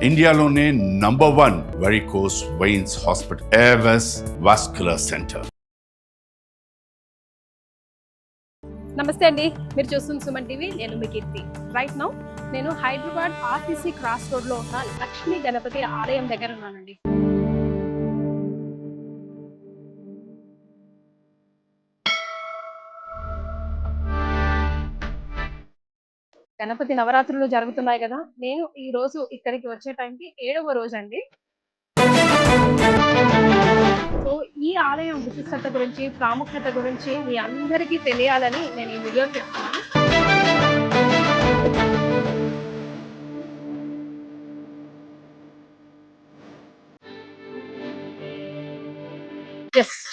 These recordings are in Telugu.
ఇండియాలోనే #1 varicose veins hospital Avis vascular centre. నమస్తే అండి, మీరు చూస్తున్న సుమన్ టీవీ. నేను మీ కీర్తి. రైట్ నౌ నేను హైదరాబాద్ ఆర్టీసీ క్రాస్ రోడ్ లో ఉన్న లక్ష్మీ గణపతి ఆలయం దగ్గర ఉన్నానండి. గణపతి నవరాత్రులు జరుగుతున్నాయి కదా, నేను ఈ రోజు ఇక్కడికి వచ్చే టైంకి 7వ రోజు అండి. సో ఈ ఆలయం విశిష్టత గురించి, ప్రాముఖ్యత గురించి మీ అందరికీ తెలియాలని నేను ఈ వీడియో చేస్తున్నాను.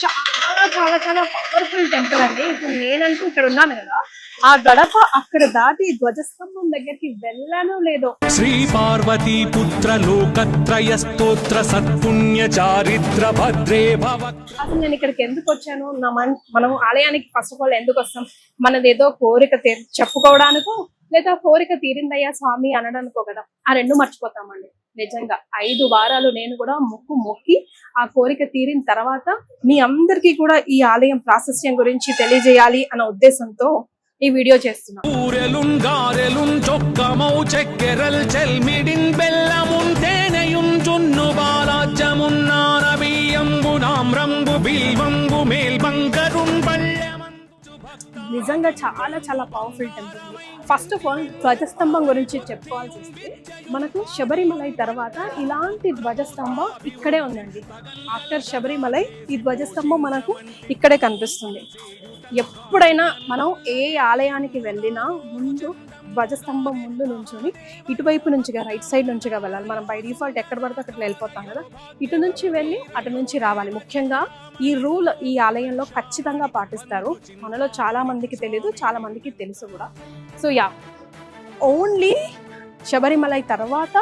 చాలా చాలా చాలా పవర్ఫుల్ టెంపుల్ అండి. ఇప్పుడు నేనంటూ ఇక్కడ ఉన్నాను కదా, ఆ గడప అక్కడ దాటి ధ్వజస్తంభం దగ్గరికి వెళ్ళానో లేదో. శ్రీ పార్వతీ పుత్ర లోకత్రయ స్తోత్ర సత్పుణ్య చారిత్ర భద్రే భవ. అసలు నేను ఇక్కడికి ఎందుకు వచ్చాను, మనం ఆలయానికి ఫస్ట్ ఆఫ్ ఆల్ ఎందుకు వస్తాం? మనదేదో కోరిక చెప్పుకోవడానికో లేదా కోరిక తీరిందయ్యా స్వామి అనడానికో కదా. ఆ రెండు మర్చిపోతామండి. నిజంగా 5 వారాలు నేను కూడా మొక్కి ఆ కోరిక తీరిన తర్వాత మీ అందరికీ కూడా ఈ ఆలయం ప్రాశస్త్యం గురించి తెలియజేయాలి అన్న ఉద్దేశంతో ఈ వీడియో చేస్తున్నా. నిజంగా చాలా చాలా powerful temple. First of all ధ్వజస్తంభం గురించి చెప్పుకోవాల్సి వస్తే, మనకు శబరిమలై తర్వాత ఇలాంటి ధ్వజస్తంభం ఇక్కడే ఉందండి. ఆఫ్టర్ శబరిమలై ఈ ధ్వజస్తంభం మనకు ఇక్కడే కనిపిస్తుంది. ఎప్పుడైనా మనం ఏ ఆలయానికి వెళ్ళినా ముందు ధ్వజస్తంభం ముందు నుంచుని ఇటువైపు నుంచిగా, రైట్ సైడ్ నుంచిగా వెళ్ళాలి. మనం బై డిఫాల్ట్ ఎక్కడ పడితే అక్కడ వెళ్ళిపోతాం కదా, ఇటు నుంచి వెళ్ళి అటు నుంచి రావాలి. ముఖ్యంగా ఈ రూల్ ఈ ఆలయంలో ఖచ్చితంగా పాటిస్తారు. మనలో చాలా మందికి తెలియదు, చాలా మందికి తెలుసు కూడా. సో ఓన్లీ శబరిమలై తర్వాత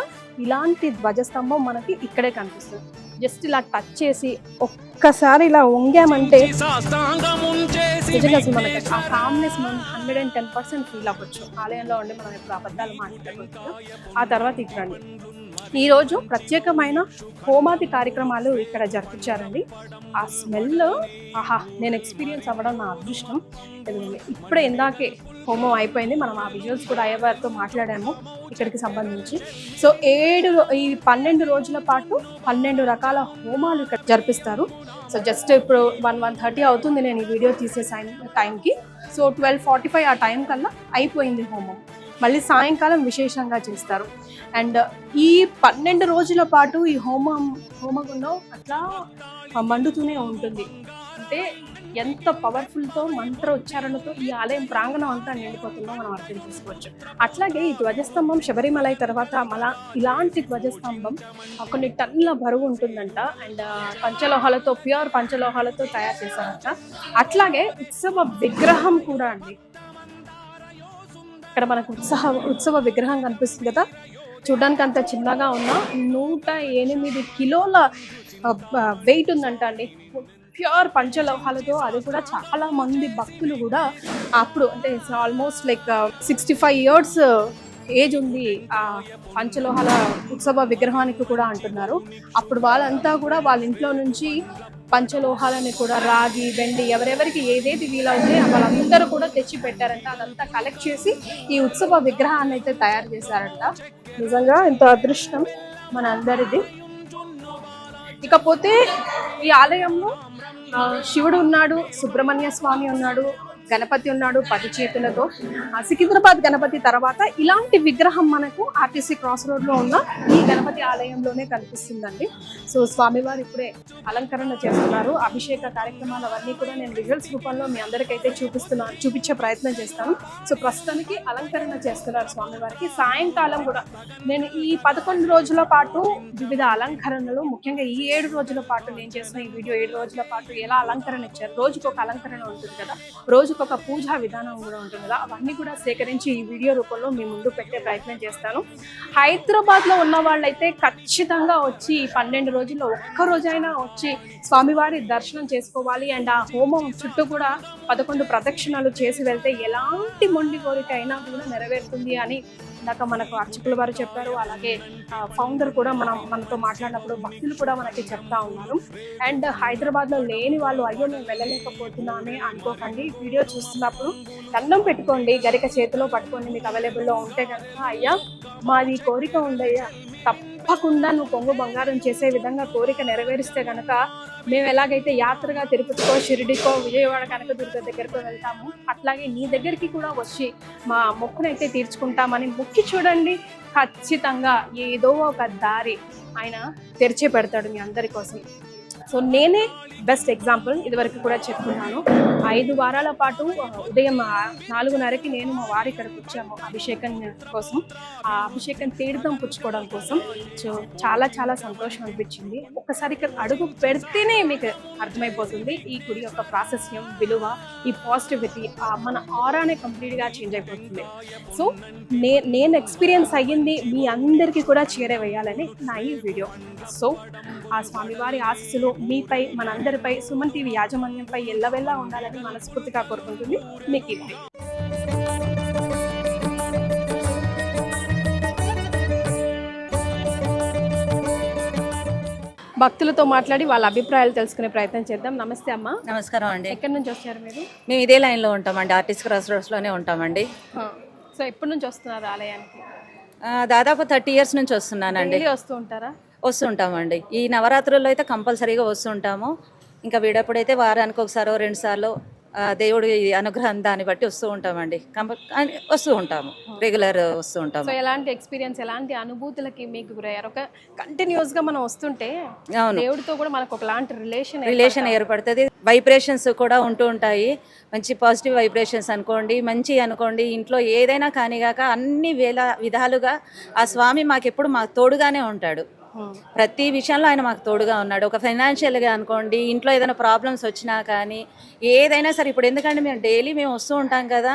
ఇలాంటి ధ్వజస్తంభం మనకి ఇక్కడే కనిపిస్తుంది. జస్ట్ ఇలా టచ్ చేసి ఒక్కసారి ఇలా వంగామంటే నిజంగా అసలు మనకి ఆ కామ్నెస్ మనం 110% ఫీల్ అవ్వచ్చు. ఆలయంలో ఉండి మనం ఎప్పుడు అబద్ధాలు మాట్లాడుకుంటాం. ఆ తర్వాత ఇక్కడ ఈ రోజు ప్రత్యేకమైన హోమాది కార్యక్రమాలు ఇక్కడ జరిపించారండి. ఆ స్మెల్ ఆహా, నేను ఎక్స్పీరియన్స్ అవ్వడం నా అదృష్టం. ఇప్పుడే ఇందాకే హోమం అయిపోయింది. మనం ఆ విజువల్స్ కూడా అయ్యవారితో మాట్లాడాము ఇక్కడికి సంబంధించి. సో ఈ 12 రోజుల పాటు 12 రకాల హోమాలు ఇక్కడ జరిపిస్తారు. సో జస్ట్ ఇప్పుడు 1:30 అవుతుంది నేను ఈ వీడియో తీసే టైంకి. సో 12:45 ఆ టైం కల్లా అయిపోయింది హోమం. మళ్ళీ సాయంకాలం విశేషంగా చేస్తారు. అండ్ ఈ 12 రోజుల పాటు ఈ హోమగుండం అట్లా మండుతూనే ఉంటుంది. అంటే ఎంత పవర్ఫుల్తో మంత్రోచ్చారణతో ఈ ఆలయం ప్రాంగణం అంతా నిండిపోతుందో మనం అర్థం చేసుకోవచ్చు. అట్లాగే ఈ ధ్వజస్తంభం శబరిమలై తర్వాత ఇలాంటి ధ్వజస్తంభం కొన్ని టన్నుల బరువు ఉంటుందంట. అండ్ పంచలోహాలతో, ప్యూర్ పంచలోహాలతో తయారు చేశారంట. అట్లాగే ఉత్సవ విగ్రహం కూడా అండి. ఇక్కడ మనకు ఉత్సవ విగ్రహం కనిపిస్తుంది కదా, చూడడానికి అంత చిన్నగా ఉన్న 108 కిలోల వెయిట్ ఉందంట అండి. ప్యూర్ పంచలోహాలతో, అది కూడా చాలా మంది భక్తులు కూడా అప్పుడు అంటే ఆల్మోస్ట్ లైక్ 65 years ఏజ్ ఉంది ఆ పంచలోహాల ఉత్సవ విగ్రహానికి కూడా అంటున్నారు. అప్పుడు వాళ్ళంతా కూడా వాళ్ళ ఇంట్లో నుంచి పంచలోహాలని కూడా, రాగి, వెండి, ఎవరెవరికి ఏదేది వీలవుతే వాళ్ళందరూ కూడా తెచ్చి పెట్టారంట. అదంతా కలెక్ట్ చేసి ఈ ఉత్సవ విగ్రహాన్ని అయితే తయారు చేశారంట. నిజంగా ఎంతో అదృష్టం మన అందరిది. ఇకపోతే ఈ ఆలయంలో శివుడు ఉన్నాడు, సుబ్రహ్మణ్య స్వామి ఉన్నాడు, గణపతి ఉన్నాడు 10 చేతులతో. సికింద్రాబాద్ గణపతి తర్వాత ఇలాంటి విగ్రహం మనకు ఆర్టీసీ క్రాస్ రోడ్ లో ఉన్న ఈ గణపతి ఆలయంలోనే కనిపిస్తుందండి. సో స్వామివారు ఇప్పుడే అలంకరణ చేస్తున్నారు. అభిషేక కార్యక్రమాలు అవన్నీ కూడా నేను విజువల్స్ రూపంలో మీ అందరికైతే చూపించే ప్రయత్నం చేస్తాను. సో ప్రస్తుతానికి అలంకరణ చేస్తున్నారు స్వామివారికి. సాయంకాలం కూడా నేను ఈ 11 రోజుల పాటు వివిధ అలంకరణలు, ముఖ్యంగా ఈ 7 రోజుల పాటు నేను చేసిన ఈ వీడియో 7 రోజుల పాటు ఎలా అలంకరణ ఇచ్చారు, రోజుకు ఒక అలంకరణ ఉంటుంది కదా, రోజుకు ఒక పూజా విధానం కూడా ఉంటుంది కదా, అవన్నీ కూడా సేకరించి ఈ వీడియో రూపంలో మీ ముందు పెట్టే ప్రయత్నం చేస్తాను. హైదరాబాద్లో ఉన్న వాళ్ళైతే ఖచ్చితంగా వచ్చి 12 రోజుల్లో ఒక్క రోజైనా వచ్చి స్వామివారి దర్శనం చేసుకోవాలి. అండ్ ఆ హోమం చుట్టూ కూడా 11 ప్రదక్షిణలు చేసి వెళ్తే ఎలాంటి మొండి కోరిక అయినా కూడా నెరవేరుతుంది అని ఇందాక మనకు అర్చకుల వారు చెప్పారు, అలాగే ఫౌండర్ కూడా మనతో మాట్లాడినప్పుడు భక్తులు కూడా మనకి చెప్తా ఉన్నారు. అండ్ హైదరాబాద్లో లేని వాళ్ళు అయ్యో మేము వెళ్ళలేకపోతున్నామే అనుకోకండి. వీడియో చూస్తున్నప్పుడు దండం పెట్టుకోండి, గరిక చేతిలో పట్టుకోండి, మీకు అవైలబుల్లో ఉంటే కనుక అయ్యా మాది కోరిక ఉండయ్యా, తప్పకుండా నువ్వు కొంగు బంగారం చేసే విధంగా కోరిక నెరవేరిస్తే కనుక మేము ఎలాగైతే యాత్రగా తిరుపతికో, షిరిడికో, విజయవాడ, కనకదుర్గ దగ్గరకు వెళ్తాము, అట్లాగే నీ దగ్గరికి కూడా వచ్చి మా మొక్కునైతే తీర్చుకుంటామని మొక్కి చూడండి. ఖచ్చితంగా ఏదో ఒక దారి ఆయన తెరిచి పెడతాడు మీ అందరి కోసం. సో నేనే బెస్ట్ ఎగ్జాంపుల్. ఇదివరకు కూడా చెప్పుకున్నాను, 5 వారాల పాటు ఉదయం 4:30కి నేను మా వారి ఇక్కడికి వచ్చాము అభిషేకం కోసం, ఆ అభిషేకం తీర్థం పుచ్చుకోవడం కోసం. సో చాలా చాలా సంతోషం అనిపించింది. ఒక్కసారి ఇక్కడ అడుగు పెడితేనే మీకు అర్థమైపోతుంది ఈ గుడి యొక్క ప్రాశస్యం, విలువ, ఈ పాజిటివిటీ, మన ఆరానే కంప్లీట్గా చేంజ్ అయిపోతుంది. సో నేను ఎక్స్పీరియన్స్ అయ్యింది మీ అందరికీ కూడా చేరవేయాలని నా ఈ వీడియో. సో ఆ స్వామివారి ఆశీస్సులు మీపై, మనందరిపై, సుమన్ టీవీ యాజమాన్యంపై ఎల్లవెల్లా ఉండాలని మనస్ఫూర్తిగా కోరుకుంటుంది మీ కీర్తి. భక్తులతో మాట్లాడి వాళ్ళ అభిప్రాయాలు తెలుసుకునే ప్రయత్నం చేద్దాం. నమస్తే అమ్మ. నమస్కారం అండి. ఎక్కడి నుంచి వచ్చారు మీరు? మేము ఇదే లైన్లో ఉంటామండి, ఆర్టిస్ట్ క్రాస్ రోడ్స్లోనే ఉంటామండి. సో ఎప్పటి నుంచి వస్తున్నారు ఆలయానికి? దాదాపు 30 years నుంచి వస్తున్నానండి. వస్తూ ఉంటారా? వస్తుంటామండి. ఈ నవరాత్రుల్లో అయితే కంపల్సరీగా వస్తుంటాము. ఇంకా వీడప్పుడైతే వారానికి ఒకసారో 2 సార్లు దేవుడి అనుగ్రహం దాన్ని బట్టి వస్తూ ఉంటామండి. వస్తూ ఉంటాము, రెగ్యులర్ వస్తూ ఉంటాము. సో ఎలాంటి ఎక్స్పీరియన్స్, ఎలాంటి అనుభూతులకి మీకు గురయ్యారు? ఒక కంటిన్యూస్ గా మనం వస్తుంటే దేవుడితో కూడా మనకు ఒకలాంటి రిలేషన్ ఏర్పడుతుంది. వైబ్రేషన్స్ కూడా ఉంటూ ఉంటాయి, మంచి పాజిటివ్ వైబ్రేషన్స్ అనుకోండి, మంచి అనుకోండి. ఇంట్లో ఏదైనా కానిగాక అన్ని విధాలుగా ఆ స్వామి మాకెప్పుడు మాకు తోడుగానే ఉంటాడు. ప్రతి విషయంలో ఆయన మాకు తోడుగా ఉన్నాడు. ఒక ఫైనాన్షియల్గా అనుకోండి, ఇంట్లో ఏదైనా ప్రాబ్లమ్స్ వచ్చినా కానీ ఏదైనా సరే. ఇప్పుడు ఎందుకంటే మేము వస్తూ ఉంటాం కదా,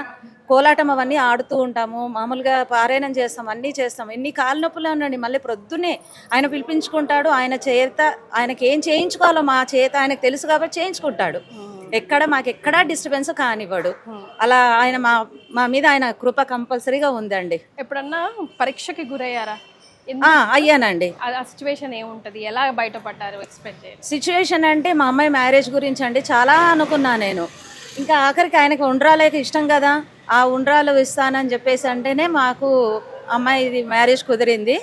కోలాటం అవన్నీ ఆడుతూ ఉంటాము, మామూలుగా పారాయణం చేస్తాం, అన్నీ చేస్తాం. ఎన్ని కాళ్ళ నొప్పులు ఉండండి, మళ్ళీ ప్రొద్దునే ఆయన పిలిపించుకుంటాడు. ఆయన చేత ఆయనకి ఏం చేయించుకోవాలో మా చేత ఆయనకు తెలుసు కాబట్టి చేయించుకుంటాడు. మాకెక్కడా డిస్టర్బెన్స్ కానివ్వడు. అలా ఆయన మా మీద ఆయన కృప కంపల్సరీగా ఉందండి. ఎప్పుడన్నా పరీక్షకి గురయ్యారా? అయ్యానండి. ఆ సిచ్యువేషన్ ఏముంటది, ఎలా బయటపడ్డారు? సిచ్యువేషన్ అంటే మా అమ్మాయి మ్యారేజ్ గురించి అండి చాలా అనుకున్నా నేను. ఇంకా ఆఖరికి ఆయనకి ఉండ్రాలేక ఇష్టం కదా, ఆ ఉండ్రాలు ఇస్తానని చెప్పేసి అంటేనే మాకు అమ్మాయి మ్యారేజ్ కుదిరింది.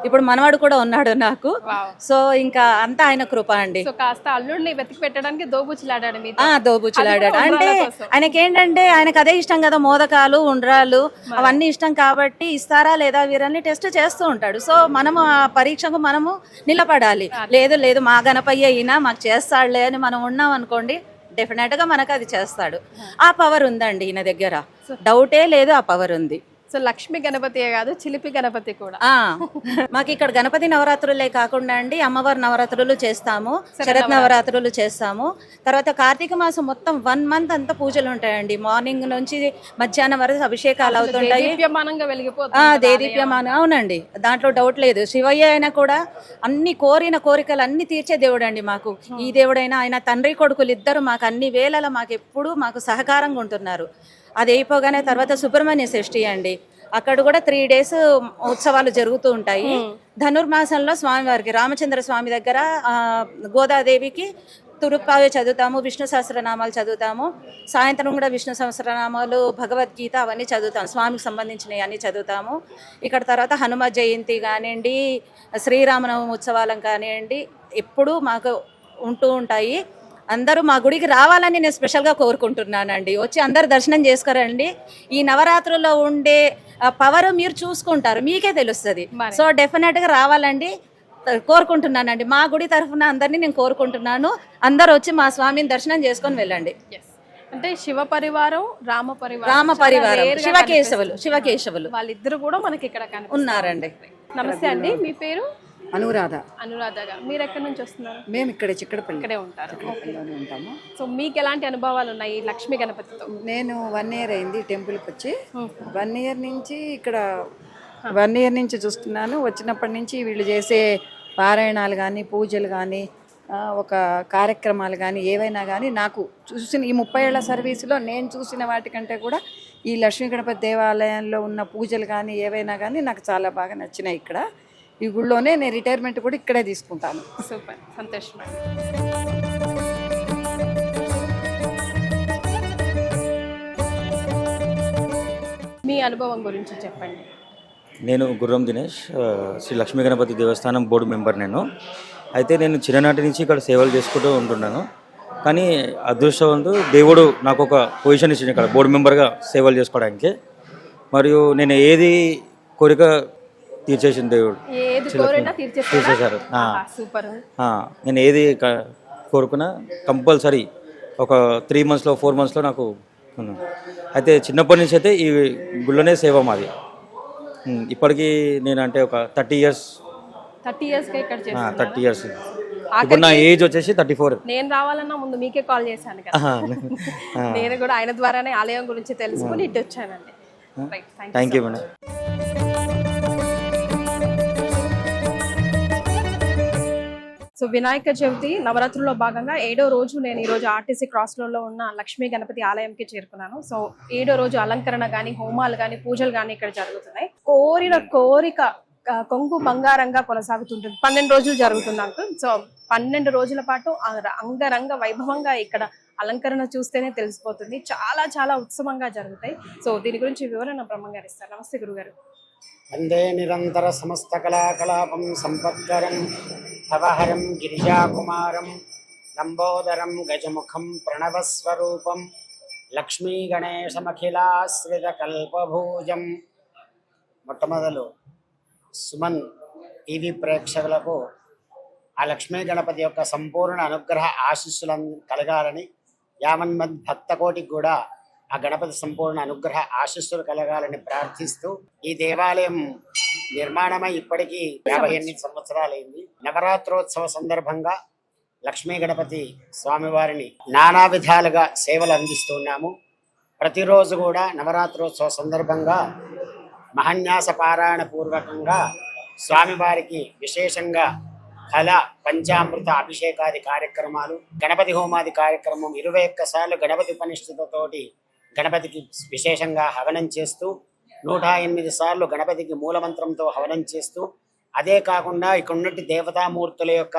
ఇప్పుడు మనవాడు కూడా ఉన్నాడు నాకు. సో ఇంకా అంతా ఆయన కృప అండి. కాస్త అల్లుడిని వెతికి పెట్టడానికి దోబుచ్చులాడాడు. దోబుచ్చులాడాడు అంటే ఆయనకేంటంటే ఆయనకు అదే ఇష్టం కదా, మోదకాలు, ఉండ్రాలు అవన్నీ ఇష్టం కాబట్టి ఇస్తారా లేదా వీరల్ని టెస్ట్ చేస్తూ ఉంటాడు. సో మనము ఆ పరీక్షకు మనము నిలబడాలి. లేదు మా గణపయ్య అయినా మాకు చేస్తాడులే అని మనం ఉన్నాం అనుకోండి, డెఫినెట్ గా మనకు అది చేస్తాడు. ఆ పవర్ ఉందండి ఈయన దగ్గర, డౌటే లేదు, ఆ పవర్ ఉంది. సో లక్ష్మీ గణపతియే కాదు, చిలిపి గణపతి కూడా. మాకు ఇక్కడ గణపతి నవరాత్రులే కాకుండా అండి అమ్మవారి నవరాత్రులు చేస్తాము, శరత్ నవరాత్రులు చేస్తాము. తర్వాత కార్తీక మాసం మొత్తం 1 month అంతా పూజలు ఉంటాయండి. మార్నింగ్ నుంచి మధ్యాహ్నం వరకు అభిషేకాలు అవుతుంటాయి. దేదీప్యమానం. అవునండి, దాంట్లో డౌట్ లేదు. శివయ్య అయినా కూడా అన్ని కోరిన కోరికలు అన్ని తీర్చే దేవుడు అండి మాకు. ఈ దేవుడైనా ఆయన తండ్రి కొడుకులు ఇద్దరు మాకు అన్ని వేళలా మాకు ఎప్పుడు మాకు సహకారంగా ఉంటున్నారు. అది అయిపోగానే తర్వాత సుబ్రహ్మణ్య షష్ఠి అండి, అక్కడ కూడా 3 days ఉత్సవాలు జరుగుతూ ఉంటాయి. ధనుర్మాసంలో స్వామివారికి రామచంద్ర స్వామి దగ్గర గోదాదేవికి తురుప్పావే చదువుతాము, విష్ణు సహస్రనామాలు చదువుతాము. సాయంత్రం కూడా విష్ణు సహస్రనామాలు, భగవద్గీత అవన్నీ చదువుతాము, స్వామికి సంబంధించినవి అన్నీ చదువుతాము. ఇక్కడ తర్వాత హనుమ జయంతి కానివ్వండి, శ్రీరామనవమి ఉత్సవాలం కానివ్వండి, ఎప్పుడూ మాకు ఉంటూ ఉంటాయి. అందరూ మా గుడికి రావాలని నేను స్పెషల్గా కోరుకుంటున్నానండి. వచ్చి అందరు దర్శనం చేసుకోరండి. ఈ నవరాత్రుల్లో ఉండే పవర్ మీరు చూసుకుంటారు, మీకే తెలుస్తుంది. సో డెఫినెట్గా రావాలండి కోరుకుంటున్నానండి. మా గుడి తరఫున అందరినీ నేను కోరుకుంటున్నాను. అందరు వచ్చి మా స్వామిని దర్శనం చేసుకొని వెళ్ళండి. అంటే శివ పరివారం, రామ పరివారం, శివకేశవులు వాళ్ళిద్దరు కూడా మనకి ఇక్కడ ఉన్నారండి. నమస్తే అండి, మీ పేరు? అనురాధ. గారు, మీరు ఎక్కడి నుంచి వస్తున్నారు? మేము ఇక్కడే చిక్కడపల్లి ఉంటాము. సో మీకు ఎలాంటి అనుభవాలు ఉన్నాయి లక్ష్మీ గణపతితో? నేను 1 year అయింది టెంపుల్కి వచ్చి. 1 year నుంచి ఇక్కడ 1 year నుంచి చూస్తున్నాను. వచ్చినప్పటి నుంచి వీళ్ళు చేసే పారాయణాలు కానీ, పూజలు కానీ, ఒక కార్యక్రమాలు కానీ ఏవైనా కానీ నాకు చూసిన ఈ 30 ఏళ్ల సర్వీసులో నేను చూసిన వాటికంటే కూడా ఈ లక్ష్మీ గణపతి దేవాలయంలో ఉన్న పూజలు కానీ ఏవైనా కానీ నాకు చాలా బాగా నచ్చినాయి. ఇక్కడ ఈ గుళ్ళోనే నేను రిటైర్మెంట్ కూడా ఇక్కడే తీసుకుంటాను. సూపర్, సంతోషం. మీ అనుభవం గురించి చెప్పండి. నేను గుర్రం దినేష్, శ్రీ లక్ష్మీ గణపతి దేవస్థానం బోర్డు మెంబర్. అయితే నేను చిన్ననాటి నుంచి ఇక్కడ సేవలు చేసుకుంటూ ఉంటున్నాను. కానీ అదృష్టవంతు దేవుడు నాకు ఒక పొజిషన్ ఇచ్చింది ఇక్కడ బోర్డు మెంబర్గా సేవలు చేసుకోవడానికి. మరియు నేను ఏది కోరిక తీర్చేసింది దేవుడు, తీర్చేశారు. నేను ఏది కోరుకున్నా కంపల్సరీ ఒక 3 monthsలో 4 monthsలో నాకు ఉన్నాను. అయితే చిన్నప్పటి నుంచి అయితే ఈ గుళ్ళోనే సేవ మాది. ఇప్పటికీ నేను అంటే ఒక 30 years. 30 years ఇక్కడ 30 years. ఇప్పుడు నా ఏజ్ వచ్చేసి 34. నేను రావాలన్నా ముందు మీకే కాల్ చేశాను కదా. నేను కూడా ఆయన ద్వారానే ఆలయం గురించి తెలుసుకుని ఇటు వచ్చానండి. Thank you madam. So Vinayaka Chavithi నవరాత్రుల్లో భాగంగా 7వ రోజు నేను ఈరోజు ఆర్టీసీ క్రాస్ రోడ్లో ఉన్న లక్ష్మీ గణపతి ఆలయంకి చేరుకున్నాను. సో 7వ రోజు అలంకరణ కానీ, హోమాలు కానీ, పూజలు కానీ ఇక్కడ జరుగుతున్నాయి. కోరిన కోరిక కొంగు బంగారంగా కొనసాగుతుంటుంది. 12 రోజులు జరుగుతుంది అంకుల్. సో 12 రోజుల పాటు అంగరంగ వైభవంగా ఇక్కడ అలంకరణ చూస్తేనే తెలిసిపోతుంది. చాలా చాలా ఉత్సవంగా జరుగుతాయి. సో దీని గురించి వివరణ బ్రహ్మంగారు ఇస్తారు. నమస్తే గురుగారు. వందే నిరంతర సమస్త కళాకలాపం సంపత్కరం భవహరం గిరిజాకుమారం లంబోదరం గజముఖం ప్రణవస్వరూపం లక్ష్మీ గణేశమఖిలాశ్రిత కల్పభూజం. మొట్టమొదలు సుమన్ టీవీ ప్రేక్షకులకు ఆ లక్ష్మీ గణపతి యొక్క సంపూర్ణ అనుగ్రహ ఆశీస్సులను కలగాలని, 50 మంది భక్త కోటికి కూడా ఆ గణపతి సంపూర్ణ అనుగ్రహ ఆశీస్సులు కలగాలని ప్రార్థిస్తూ ఈ దేవాలయం నిర్మాణమై ఇప్పటికీ 58 సంవత్సరాలైంది. నవరాత్రోత్సవ సందర్భంగా లక్ష్మీ గణపతి స్వామివారిని నానా విధాలుగా సేవలు అందిస్తున్నాము. ప్రతిరోజు కూడా నవరాత్రోత్సవ సందర్భంగా మహాన్యాస పారాయణ పూర్వకంగా స్వామివారికి విశేషంగా ఫల పంచామృత అభిషేకాది కార్యక్రమాలు, గణపతి హోమాది కార్యక్రమం 21 సార్లు గణపతి ఉపనిష్ఠతతోటి గణపతికి విశేషంగా హవనం చేస్తూ 108 సార్లు గణపతికి మూలమంత్రంతో హవనం చేస్తూ, అదే కాకుండా ఇక్కడ ఉన్నట్టు దేవతామూర్తుల యొక్క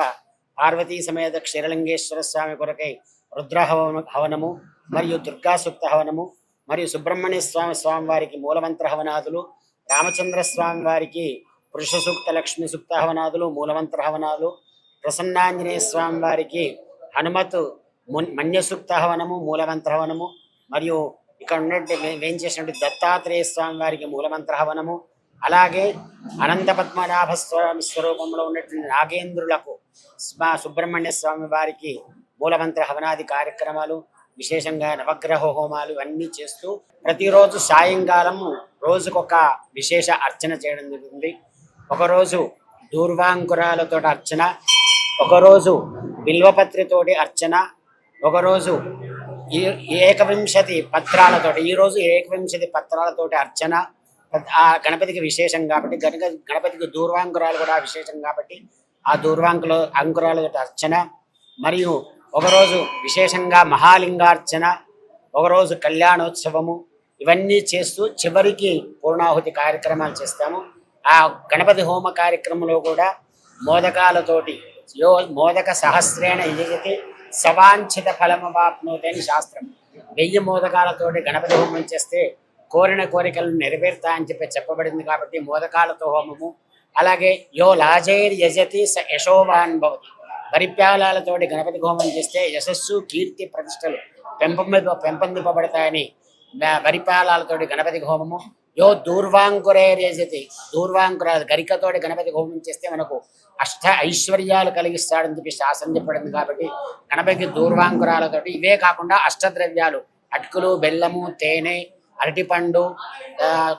పార్వతీ సమేత క్షీరలింగేశ్వర స్వామి కొరకై రుద్ర హవనము మరియు దుర్గా సూక్త హవనము మరియు సుబ్రహ్మణ్య స్వామి వారికి మూలమంత్ర హవనాదులు, రామచంద్ర స్వామి వారికి పురుష సూక్త లక్ష్మీ సూక్త హవనాదులు మూలమంత్ర హవనాలు, ప్రసన్నాంజనేయ స్వామి వారికి హనుమత్ మన్య సూక్త హవనము మూలమంత్ర హవనము మరియు ఇక్కడ ఉన్నట్టు వేయించేసినట్టు దత్తాత్రేయ స్వామి వారికి మూలమంత్ర హవనము, అలాగే అనంత పద్మనాభ స్వామి స్వరూపంలో ఉన్నటువంటి నాగేంద్రులకు సుబ్రహ్మణ్య స్వామి వారికి మూలమంత్ర హవనాది కార్యక్రమాలు, విశేషంగా నవగ్రహ హోమాలు అన్నీ చేస్తూ ప్రతిరోజు సాయంకాలం రోజుకొక విశేష అర్చన చేయడం జరుగుతుంది. ఒకరోజు దూర్వాంకురాలతో అర్చన, ఒకరోజు బిల్వపత్రితోటి అర్చన, ఒకరోజు 21 పత్రాలతోటి, ఈరోజు 21 పత్రాలతోటి అర్చన. ఆ గణపతికి విశేషం కాబట్టి గణపతికి దూర్వాంకురాలు కూడా విశేషం కాబట్టి ఆ అంకురాలతో అర్చన, మరియు ఒకరోజు విశేషంగా మహాలింగార్చన, ఒకరోజు కళ్యాణోత్సవము, ఇవన్నీ చేస్తూ చివరికి పూర్ణాహుతి కార్యక్రమాలు చేస్తాము. ఆ గణపతి హోమ కార్యక్రమంలో కూడా మోదకాలతోటి మోదక సహస్రేణ యజతి సవాంఛిత ఫలమవాప్నోతి అని శాస్త్రం. 1000 మోదకాలతోటి గణపతి హోమం చేస్తే కోరిన కోరికలను నెరవేరుతాయని చెప్పబడింది కాబట్టి మోదకాలతో హోమము. అలాగే యో లాజైర్ యజతి స యశోవాన్ భవతి, వరిప్యాలతోటి గణపతి హోమం చేస్తే యశస్సు కీర్తి ప్రతిష్టలు పెంపొందింపబడతాయని వరిపాలతోటి గణపతి హోమము. యో దూర్వాంకురేర్యజతి, దూర్వాంకుర గరికతోటి గణపతి హోమం చేస్తే మనకు అష్ట ఐశ్వర్యాలు కలిగిస్తాడని చెప్పి శాస్త్రం చెప్పబడింది కాబట్టి గణపతికి దూర్వాంకురాలతోటి, ఇవే కాకుండా అష్టద్రవ్యాలు అటుకులు, బెల్లము, తేనె, అరటిపండు,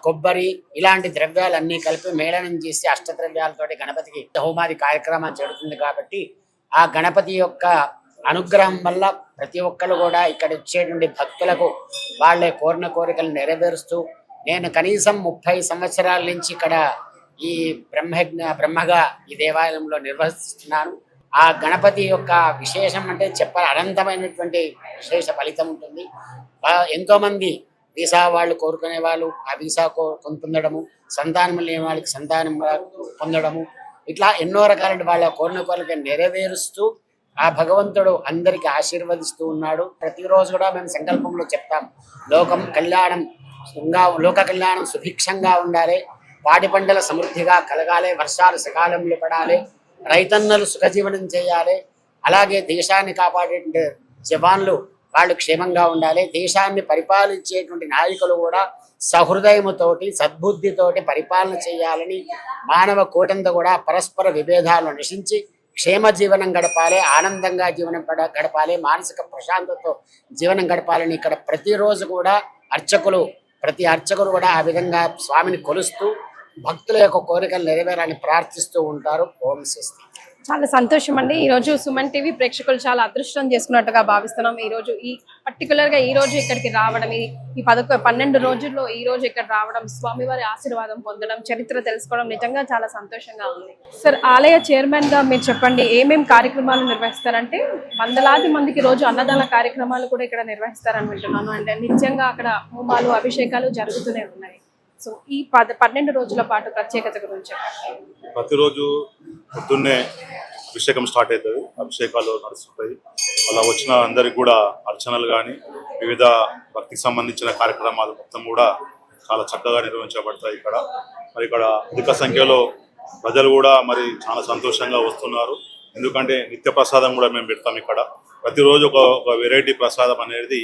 కొబ్బరి ఇలాంటి ద్రవ్యాలన్నీ కలిపి మేళనం చేసి అష్టద్రవ్యాలతోటి గణపతికి హోమాది కార్యక్రమాలు జరుగుతుంది. కాబట్టి ఆ గణపతి యొక్క అనుగ్రహం వల్ల ప్రతి ఒక్కరు కూడా ఇక్కడ వచ్చేటువంటి భక్తులకు వాళ్ళే కోరిన కోరికలు నెరవేరుస్తూ, నేను కనీసం 30 సంవత్సరాల నుంచి ఇక్కడ ఈ బ్రహ్మగా ఈ దేవాలయంలో నిర్వహిస్తున్నాను. ఆ గణపతి యొక్క విశేషం అంటే చెప్పాలి, అనంతమైనటువంటి విశేష ఫలితం ఉంటుంది. ఎంతోమంది వీసా వాళ్ళు కోరుకునే వాళ్ళు ఆ వీసా పొందడము, సంతానం లేని వాళ్ళకి సంతానం పొందడము, ఇట్లా ఎన్నో రకాల వాళ్ళ కోరికలు నెరవేరుస్తూ ఆ భగవంతుడు అందరికి ఆశీర్వదిస్తూ ఉన్నాడు. ప్రతిరోజు కూడా మేము సంకల్పంలో చెప్తాం, లోక కళ్యాణం సుభిక్షంగా ఉండాలి, పాడి పంటల సమృద్ధిగా కలగాలి, వర్షాలు సకాలంలో పడాలి, రైతన్నలు సుఖజీవనం చేయాలి, అలాగే దేశాన్ని కాపాడే జవాన్లు వాళ్ళు క్షేమంగా ఉండాలి, దేశాన్ని పరిపాలించేటువంటి నాయకులు కూడా సహృదయముతోటి సద్బుద్ధితోటి పరిపాలన చేయాలని, మానవ కూటంతో కూడా పరస్పర విభేదాలను నశించి క్షేమ జీవనం గడపాలి, ఆనందంగా జీవనం గడపాలి, మానసిక ప్రశాంతతతో జీవనం గడపాలని ఇక్కడ ప్రతిరోజు కూడా ప్రతి అర్చకులు కూడా ఆ విధంగా స్వామిని కొలుస్తూ భక్తుల యొక్క కోరికలు నెరవేరాలని ప్రార్థిస్తూ ఉంటారు. ఓం స్వస్తి. చాలా సంతోషం అండి. ఈరోజు సుమన్ టీవీ ప్రేక్షకులు చాలా అదృష్టం చేసుకున్నట్టుగా భావిస్తున్నాం. ఈరోజు పర్టికులర్గా ఈ రోజు ఇక్కడికి రావడం, ఈ 12 రోజుల్లో ఈ రోజు ఇక్కడ రావడం, స్వామివారి ఆశీర్వాదం పొందడం, చరిత్ర తెలుసుకోవడం నిజంగా చాలా సంతోషంగా ఉంది. సార్, ఆలయ చైర్మన్ గా మీరు చెప్పండి, ఏమేం కార్యక్రమాలు నిర్వహిస్తారంటే వందలాది మందికి రోజు అన్నదాన కార్యక్రమాలు కూడా ఇక్కడ నిర్వహిస్తారని వింటున్నాను. అంటే నిత్యంగా అక్కడ హోమాలు, అభిషేకాలు జరుగుతూనే ఉన్నాయి. సో ఈ 12 రోజుల పాటు ప్రత్యేకత గురించి ప్రతిరోజు పొద్దున్నే అభిషేకం స్టార్ట్ అవుతుంది, అభిషేకాలు నడుస్తుంటాయి. అలా వచ్చిన అందరికి కూడా అర్చనలు కానీ వివిధ భక్తికి సంబంధించిన కార్యక్రమాలు మొత్తం కూడా చాలా చక్కగా నిర్వహించబడతాయి ఇక్కడ. మరి ఇక్కడ అధిక సంఖ్యలో ప్రజలు కూడా మరి చాలా సంతోషంగా వస్తున్నారు. ఎందుకంటే నిత్య ప్రసాదం కూడా మేము పెడతాం ఇక్కడ. ప్రతిరోజు ఒక వెరైటీ ప్రసాదం అనేది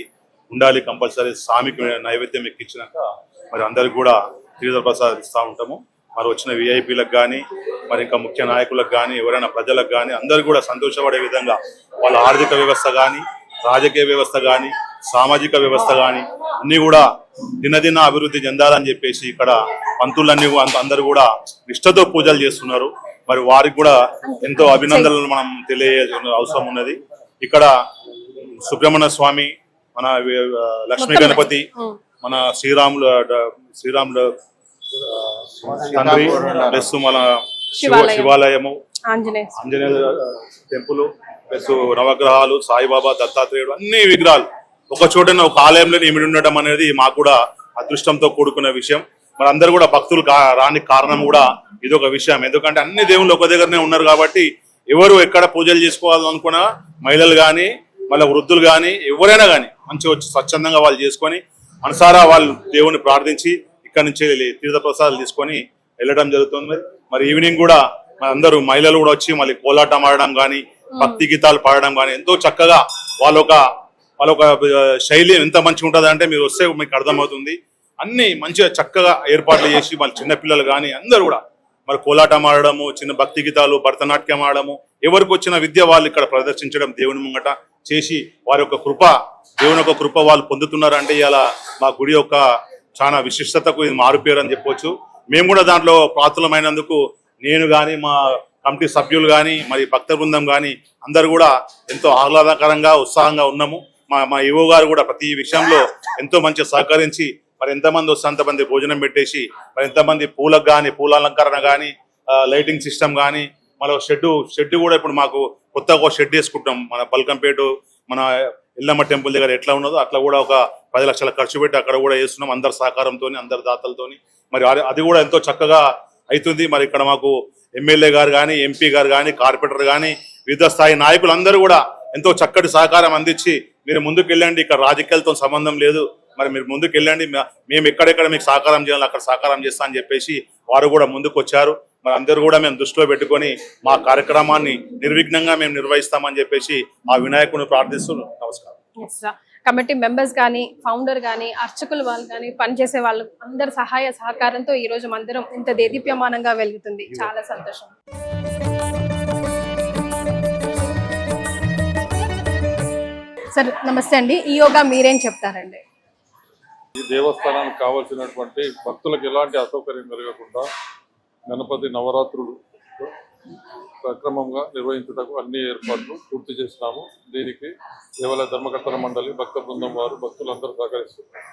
ఉండాలి కంపల్సరీ. స్వామికి నైవేద్యం ఎక్కించినాక మరి అందరికి కూడా తీర్థ ప్రసాదం ఇస్తూ ఉంటాము. మరి వచ్చిన విఐపీలకు కానీ మరి ఇంకా ముఖ్య నాయకులకు కానీ ఎవరైనా ప్రజలకు కానీ అందరూ కూడా సంతోషపడే విధంగా వాళ్ళ ఆర్థిక వ్యవస్థ కానీ, రాజకీయ వ్యవస్థ కానీ, సామాజిక వ్యవస్థ కానీ అన్నీ కూడా దినదిన అభివృద్ధి చెందాలని చెప్పేసి ఇక్కడ పంతులన్నీ అందరూ కూడా నిష్ఠతో పూజలు చేస్తున్నారు. మరి వారికి కూడా ఎంతో అభినందనలు మనం తెలియజేయాల్సిన అవసరం ఉన్నది. ఇక్కడ సుబ్రహ్మణ్య స్వామి, మన లక్ష్మీ గణపతి, మన శ్రీరాములు తండ్రి ప్లస్ మన శివాలయము, ఆంజనేయ టెంపుల్ ప్లస్ నవగ్రహాలు, సాయిబాబా, దత్తాత్రేయుడు అన్ని విగ్రహాలు ఒక చోట ఒక ఆలయంలో ఇమిడి ఉండడం అనేది మాకు కూడా అదృష్టంతో కూడుకున్న విషయం. మరి అందరూ కూడా భక్తులు రానికి కారణం కూడా ఇది ఒక విషయం. ఎందుకంటే అన్ని దేవుళ్ళు ఒక దగ్గరనే ఉన్నారు కాబట్టి ఎవరు ఎక్కడ పూజలు చేసుకోవాలనుకున్నా మహిళలు కానీ మళ్ళీ వృద్ధులు కానీ ఎవరైనా కానీ మంచిగా వచ్చి స్వచ్ఛందంగా వాళ్ళు చేసుకొని మనసారా వాళ్ళు దేవుని ప్రార్థించి ఇక్కడ నుంచి తీర్థ ప్రసాదాలు తీసుకొని వెళ్ళడం జరుగుతుంది. మరి ఈవినింగ్ కూడా మరి అందరూ మహిళలు కూడా వచ్చి మళ్ళీ కోలాటం ఆడడం కానీ, భక్తి గీతాలు పాడడం కానీ ఎంతో చక్కగా వాళ్ళొక శైలి ఎంత మంచిగా ఉంటుంది అంటే మీరు వస్తే మీకు అర్థమవుతుంది. అన్ని మంచిగా చక్కగా ఏర్పాట్లు చేసి మళ్ళీ చిన్నపిల్లలు కానీ అందరూ కూడా మరి కోలాటం ఆడడము, చిన్న భక్తి గీతాలు, భరతనాట్యం ఆడము, ఎవరికి వచ్చిన విద్య వాళ్ళు ఇక్కడ ప్రదర్శించడం దేవుని ముంగట చేసి వారి యొక్క దేవుని యొక్క కృప వాళ్ళు పొందుతున్నారు. అంటే ఇలా మా గుడి యొక్క చాలా విశిష్టతకు ఇది మారుపేరు అని చెప్పొచ్చు. మేము కూడా దాంట్లో ప్రాతులమైనందుకు నేను కానీ, మా కమిటీ సభ్యులు కానీ, మరి భక్త బృందం కానీ అందరు కూడా ఎంతో ఆహ్లాదకరంగా ఉత్సాహంగా ఉన్నాము. మా ఈవో గారు కూడా ప్రతి విషయంలో ఎంతో మంచిగా సహకరించి మరి ఎంతమంది వస్తే అంతమంది భోజనం పెట్టేసి మరి ఎంతమంది పూలకు కానీ, పూల అలంకరణ కానీ, లైటింగ్ సిస్టమ్ కానీ, మళ్ళీ షెడ్ కూడా ఇప్పుడు మాకు కొత్తగా ఒక షెడ్ వేసుకుంటాం. మన బల్కంపేట మన ఎల్లమ్మ టెంపుల్ దగ్గర ఎట్లా ఉన్నదో అట్లా కూడా ఒక 10 లక్షల ఖర్చు పెట్టి అక్కడ కూడా వేస్తున్నాం అందరి సహకారంతో, అందరి దాతలతోని. మరి అది కూడా ఎంతో చక్కగా అవుతుంది. మరి ఇక్కడ మాకు ఎమ్మెల్యే గారు కానీ, ఎంపీ గారు కానీ, కార్పొరేటర్ కానీ, వివిధ స్థాయి నాయకులు కూడా ఎంతో చక్కటి సహకారం అందించి మీరు ముందుకు వెళ్ళండి, ఇక్కడ రాజకీయాలతో సంబంధం లేదు, మరి మీరు ముందుకు వెళ్ళండి, మేము ఎక్కడెక్కడ మీకు సహకారం చేయాలి అక్కడ సహకారం చేస్తా అని చెప్పేసి వారు కూడా ముందుకు వచ్చారు. మరి అందరూ కూడా మేము దృష్టిలో పెట్టుకొని మా కార్యక్రమాన్ని నిర్విఘ్నంగా మేము నిర్వహిస్తామని చెప్పేసి ఆ వినాయకుని ప్రార్థిస్తున్నాం. నమస్కారం. కమిటీ మెంబర్స్ కానీ, ఫౌండర్ కానీ, అర్చకులు వాళ్ళు కానీ, పనిచేసే వాళ్ళు అందరి సహాయ సహకారంతో ఈ రోజు మందిరం ఇంత దేదీప్యమానంగా వెలుగుతుంది. చాలా సంతోషం. సార్ నమస్తే అండి, ఈ యోగా మీరేం చెప్తారండి? ఈ దేవస్థానానికి కావాల్సినటువంటి భక్తులకు ఎలాంటి అసౌకర్యం కలగకుండా గణపతి నవరాత్రులు సక్రమంగా నిర్వహించుటకు అన్ని ఏర్పాట్లు పూర్తి చేసినాము. దీనికి దేవాలయ ధర్మకర్తల మండలి, భక్త బృందం వారు, భక్తులందరూ సహకరిస్తున్నారు.